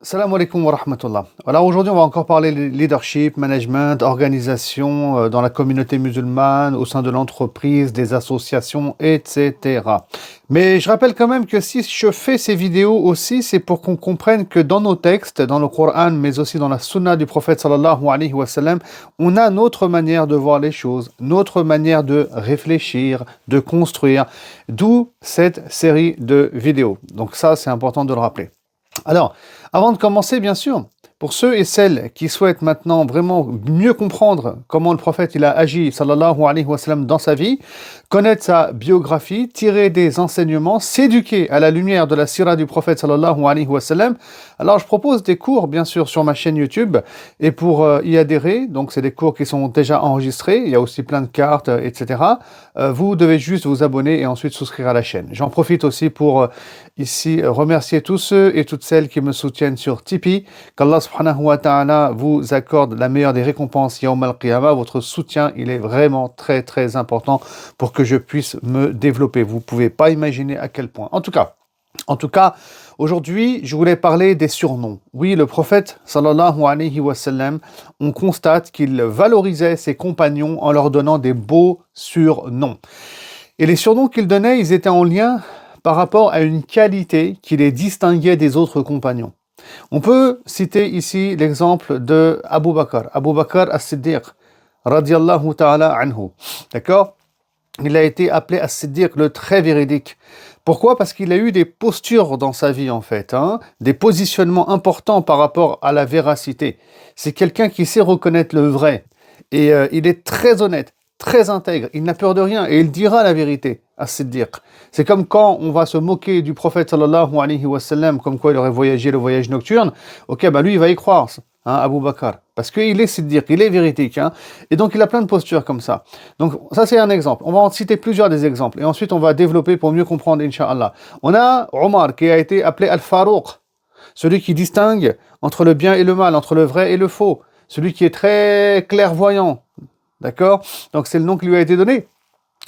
Salam alaikum wa rahmatullah. Alors aujourd'hui, on va encore parler leadership, management, organisation dans la communauté musulmane, au sein de l'entreprise, des associations, etc. Mais je rappelle quand même que si je fais ces vidéos aussi, c'est pour qu'on comprenne que dans nos textes, dans le Coran, mais aussi dans la Sunna du prophète sallallahu alayhi wa sallam, on a notre manière de voir les choses, notre manière de réfléchir, de construire, d'où cette série de vidéos. Donc ça, c'est important de le rappeler. Alors, avant de commencer, bien sûr, pour ceux et celles qui souhaitent maintenant vraiment mieux comprendre comment le prophète il a agi, sallallahu alayhi wa sallam, dans sa vie, connaître sa biographie, tirer des enseignements, s'éduquer à la lumière de la sira du prophète, sallallahu alayhi wa sallam, alors je propose des cours, bien sûr, sur ma chaîne YouTube, et pour y adhérer, donc c'est des cours qui sont déjà enregistrés, il y a aussi plein de cartes, etc. Vous devez juste vous abonner et ensuite souscrire à la chaîne. J'en profite aussi pour ici remercier tous ceux et toutes celles qui me soutiennent sur Tipeee, qu'Allah subhanahu wa ta'ala vous accorde la meilleure des récompenses Yawm al-Qiyamah. Votre soutien, il est vraiment très très important pour que je puisse me développer. Vous ne pouvez pas imaginer à quel point. En tout cas, aujourd'hui, je voulais parler des surnoms. Oui, le prophète, sallallahu alayhi wa sallam, on constate qu'il valorisait ses compagnons en leur donnant des beaux surnoms. Et les surnoms qu'il donnait, ils étaient en lien par rapport à une qualité qui les distinguait des autres compagnons. On peut citer ici l'exemple de Abu Bakr as-Siddiq, radiyallahu ta'ala anhu. D'accord ? Il a été appelé as-Siddiq, le très véridique. Pourquoi ? Parce qu'il a eu des postures dans sa vie, en fait, des positionnements importants par rapport à la véracité. C'est quelqu'un qui sait reconnaître le vrai. Et il est très honnête, très intègre. Il n'a peur de rien et il dira la vérité, as-Siddiq. C'est comme quand on va se moquer du prophète, sallallahu alayhi wa sallam, comme quoi il aurait voyagé le voyage nocturne. Ok, lui, il va y croire, Abu Bakr. Parce qu'il est Siddiq, il est véridique. Et donc, il a plein de postures comme ça. Donc, ça, c'est un exemple. On va en citer plusieurs des exemples. Et ensuite, on va développer pour mieux comprendre, Inch'Allah. On a Omar, qui a été appelé Al-Farouq. Celui qui distingue entre le bien et le mal, entre le vrai et le faux. Celui qui est très clairvoyant. D'accord ? Donc, c'est le nom qui lui a été donné.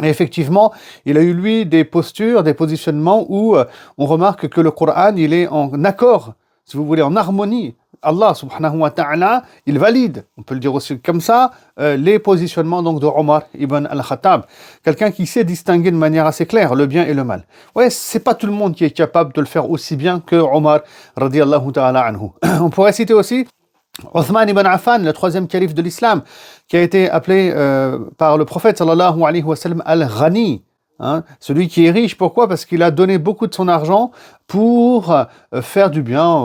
Et effectivement, il a eu, lui, des postures, des positionnements où on remarque que le Coran, il est en accord, si vous voulez, en harmonie. Allah subhanahu wa ta'ala, il valide, on peut le dire aussi comme ça, les positionnements donc de Omar ibn al-Khattab. Quelqu'un qui sait distinguer de manière assez claire le bien et le mal. Ouais, c'est pas tout le monde qui est capable de le faire aussi bien que Omar radiyallahu ta'ala anhu. On pourrait citer aussi Othman ibn Affan, le troisième calife de l'islam, qui a été appelé par le prophète sallallahu alayhi wa sallam al-Ghani. Celui qui est riche, pourquoi ? Parce qu'il a donné beaucoup de son argent pour faire du bien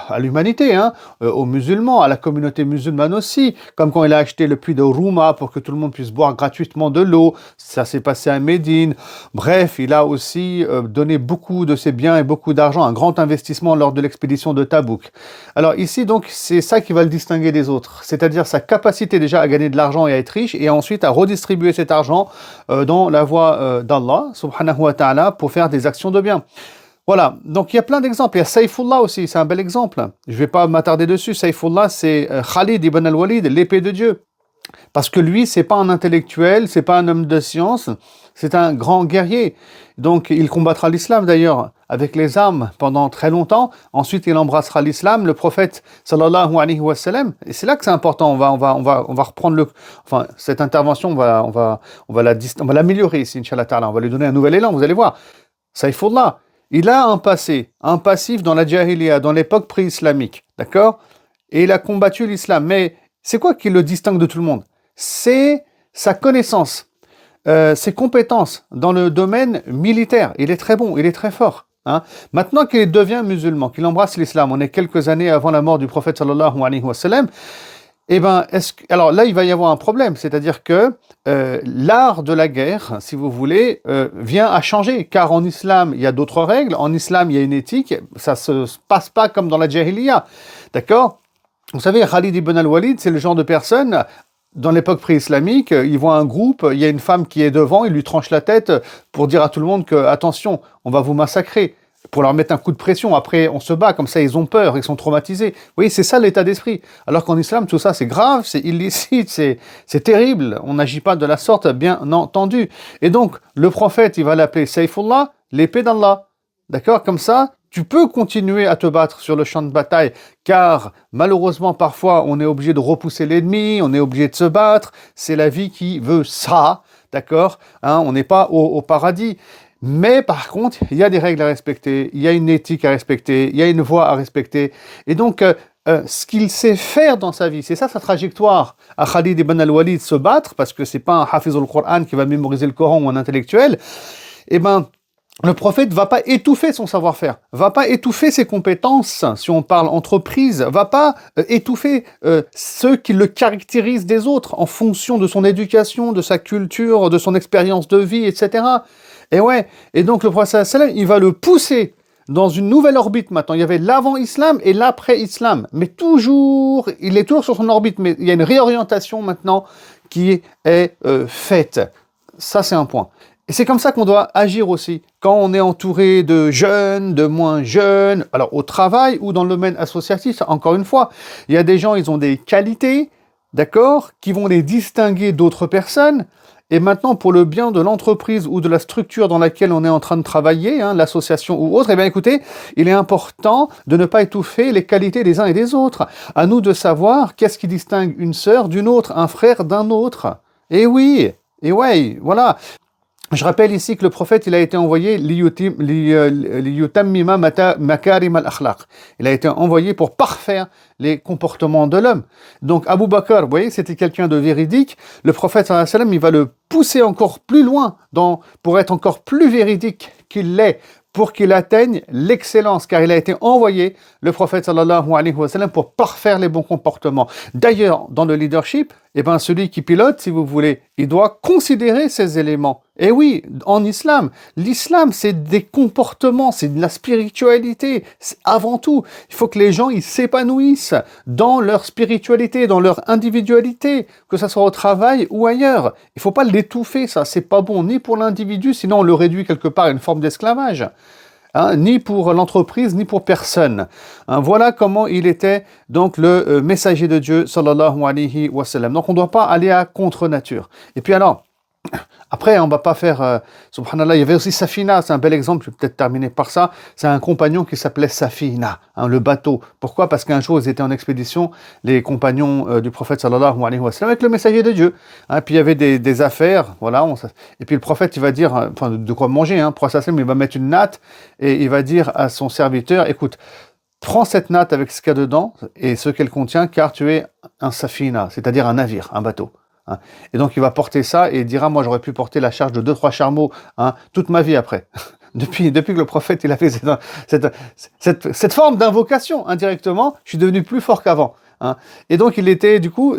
à l'humanité, aux musulmans, à la communauté musulmane aussi, comme quand il a acheté le puits de Rouma pour que tout le monde puisse boire gratuitement de l'eau, ça s'est passé à Médine. Bref, il a aussi donné beaucoup de ses biens et beaucoup d'argent, un grand investissement lors de l'expédition de Tabouk. Alors ici, donc, c'est ça qui va le distinguer des autres, c'est-à-dire sa capacité déjà à gagner de l'argent et à être riche, et ensuite à redistribuer cet argent dans la voie d'Allah, subhanahu wa ta'ala, pour faire des actions de bien. Voilà, donc il y a plein d'exemples. Il y a Saïfullah aussi, c'est un bel exemple. Je ne vais pas m'attarder dessus. Saïfullah, c'est Khalid ibn al-Walid, l'épée de Dieu. Parce que lui, c'est pas un intellectuel, c'est pas un homme de science, c'est un grand guerrier. Donc il combattra l'islam d'ailleurs avec les armes pendant très longtemps. Ensuite, il embrassera l'islam, le prophète sallallahu alayhi wa sallam. Et c'est là que c'est important. On va reprendre cette intervention, on va l'améliorer ici, Inch'Allah ta'ala. On va lui donner un nouvel élan, vous allez voir. Saïfullah, il a un passif dans la Jahiliya, dans l'époque pré-islamique, d'accord ? Et il a combattu l'islam. Mais c'est quoi qui le distingue de tout le monde ? C'est sa connaissance, ses compétences dans le domaine militaire. Il est très bon, il est très fort. Maintenant qu'il devient musulman, qu'il embrasse l'islam, on est quelques années avant la mort du prophète sallallahu alayhi wa sallam, alors là, il va y avoir un problème, c'est-à-dire que l'art de la guerre, si vous voulez, vient à changer, car en islam, il y a d'autres règles, en islam, il y a une éthique, ça ne se passe pas comme dans la Jahiliya, d'accord ? Vous savez, Khalid ibn al-Walid, c'est le genre de personne, dans l'époque pré-islamique, il voit un groupe, il y a une femme qui est devant, il lui tranche la tête pour dire à tout le monde que, attention, on va vous massacrer. Pour leur mettre un coup de pression, après on se bat, comme ça ils ont peur, ils sont traumatisés. Vous voyez, c'est ça l'état d'esprit. Alors qu'en islam, tout ça c'est grave, c'est illicite, c'est terrible, on n'agit pas de la sorte, bien entendu. Et donc, le prophète, il va l'appeler Saïfullah, l'épée d'Allah. D'accord ? Comme ça, tu peux continuer à te battre sur le champ de bataille, car malheureusement, parfois, on est obligé de repousser l'ennemi, on est obligé de se battre. C'est la vie qui veut ça, d'accord, hein, on n'est pas au paradis. Mais par contre, il y a des règles à respecter, il y a une éthique à respecter, il y a une voie à respecter. Et donc, ce qu'il sait faire dans sa vie, c'est ça sa trajectoire. À Khalid ibn al-Walid se battre, parce que c'est pas un hafiz al-Qur'an qui va mémoriser le Coran ou un intellectuel, eh ben, le prophète va pas étouffer son savoir-faire, va pas étouffer ses compétences, si on parle entreprise, va pas étouffer ceux qui le caractérisent des autres en fonction de son éducation, de sa culture, de son expérience de vie, etc. Et ouais, et donc le prophète sallam, il va le pousser dans une nouvelle orbite maintenant. Il y avait l'avant-islam et l'après-islam, mais toujours, il est toujours sur son orbite, mais il y a une réorientation maintenant qui est faite. Ça, c'est un point. Et c'est comme ça qu'on doit agir aussi, quand on est entouré de jeunes, de moins jeunes, alors au travail ou dans le domaine associatif, encore une fois, il y a des gens, ils ont des qualités, d'accord, qui vont les distinguer d'autres personnes, et maintenant, pour le bien de l'entreprise ou de la structure dans laquelle on est en train de travailler, hein, l'association ou autre, eh bien écoutez, il est important de ne pas étouffer les qualités des uns et des autres. À nous de savoir qu'est-ce qui distingue une sœur d'une autre, un frère d'un autre. Et oui, et ouais, voilà. Je rappelle ici que le prophète, il a été envoyé liyutammima makarim al-akhlaq. Il a été envoyé pour parfaire les comportements de l'homme. Donc Abu Bakr, vous voyez, c'était quelqu'un de véridique. Le prophète sallallahu alayhi wa sallam, il va le pousser encore plus loin pour être encore plus véridique qu'il l'est, pour qu'il atteigne l'excellence, car il a été envoyé, le prophète sallallahu alayhi wa sallam, pour parfaire les bons comportements. D'ailleurs, dans le leadership, eh ben, celui qui pilote, si vous voulez, il doit considérer ces éléments. Et oui, en islam, l'islam, c'est des comportements, c'est de la spiritualité. Avant tout, il faut que les gens, ils s'épanouissent dans leur spiritualité, dans leur individualité, que ce soit au travail ou ailleurs. Il ne faut pas l'étouffer, ça, c'est pas bon, ni pour l'individu, sinon on le réduit quelque part à une forme d'esclavage. Hein, ni pour l'entreprise, ni pour personne. Hein, voilà comment il était donc le messager de Dieu, sallallahu alayhi wa sallam. Donc on ne doit pas aller à contre-nature. Et puis alors, après, on ne va pas faire, subhanallah, il y avait aussi Safina, c'est un bel exemple, je vais peut-être terminer par ça. C'est un compagnon qui s'appelait Safina, hein, le bateau. Pourquoi? Parce qu'un jour, ils étaient en expédition, les compagnons du prophète sallallahu alayhi wa sallam, avec le messager de Dieu. Hein, puis il y avait des affaires, voilà. Et puis le prophète, il va dire, enfin, de quoi manger, hein, pour sallam, il va mettre une natte et il va dire à son serviteur, écoute, prends cette natte avec ce qu'il y a dedans et ce qu'elle contient, car tu es un Safina, c'est-à-dire un navire, un bateau. Hein. Et donc il va porter ça et il dira, moi j'aurais pu porter la charge de 2-3 chameaux, hein, toute ma vie après. Depuis que le prophète il a fait cette forme d'invocation indirectement, je suis devenu plus fort qu'avant. Hein. Et donc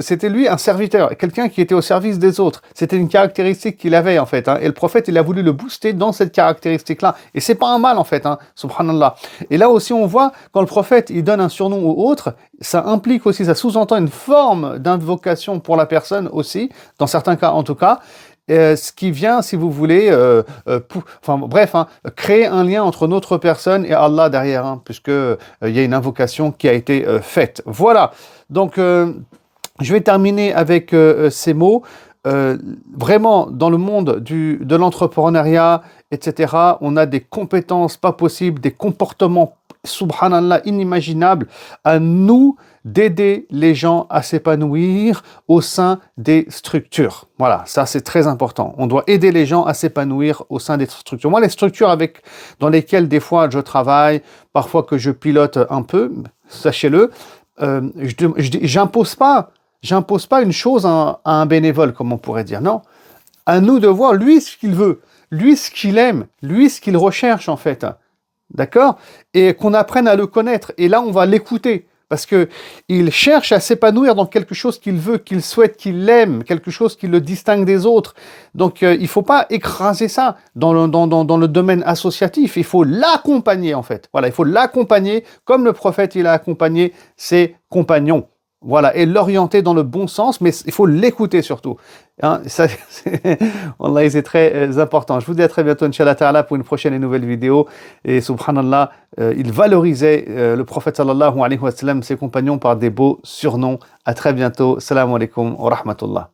c'était lui un serviteur, quelqu'un qui était au service des autres. C'était une caractéristique qu'il avait en fait. Hein. Et le prophète il a voulu le booster dans cette caractéristique-là. Et c'est pas un mal en fait, hein, subhanallah. Et là aussi on voit quand le prophète il donne un surnom au autre, ça implique aussi, ça sous-entend une forme d'invocation pour la personne aussi, dans certains cas en tout cas. Ce qui vient, si vous voulez, créer un lien entre notre personne et Allah derrière, hein, puisque il y a une invocation qui a été faite. Voilà. Donc, je vais terminer avec ces mots. Vraiment, dans le monde de l'entrepreneuriat, etc., on a des compétences pas possibles, des comportements, subhanallah, inimaginables. À nous d'aider les gens à s'épanouir au sein des structures. Voilà, ça c'est très important. On doit aider les gens à s'épanouir au sein des structures. Moi, les structures dans lesquelles des fois je travaille, parfois que je pilote un peu, sachez-le, j'impose pas une chose à un bénévole, comme on pourrait dire. Non, à nous de voir lui ce qu'il veut, lui ce qu'il aime, lui ce qu'il recherche en fait. D'accord? Et qu'on apprenne à le connaître. Et là, on va l'écouter. Parce qu'il cherche à s'épanouir dans quelque chose qu'il veut, qu'il souhaite, qu'il aime, quelque chose qui le distingue des autres. Donc, il ne faut pas écraser ça dans le domaine associatif. Il faut l'accompagner, en fait. Voilà, il faut l'accompagner comme le prophète, il a accompagné ses compagnons. Voilà, et l'orienter dans le bon sens, mais il faut l'écouter surtout. Hein, ça, c'est très important. Je vous dis à très bientôt, Inch'Allah Ta'ala, pour une prochaine et nouvelle vidéo. Et subhanallah, il valorisait le prophète sallallahu alayhi wa sallam, ses compagnons par des beaux surnoms. À très bientôt. Salam alaikum wa rahmatullah.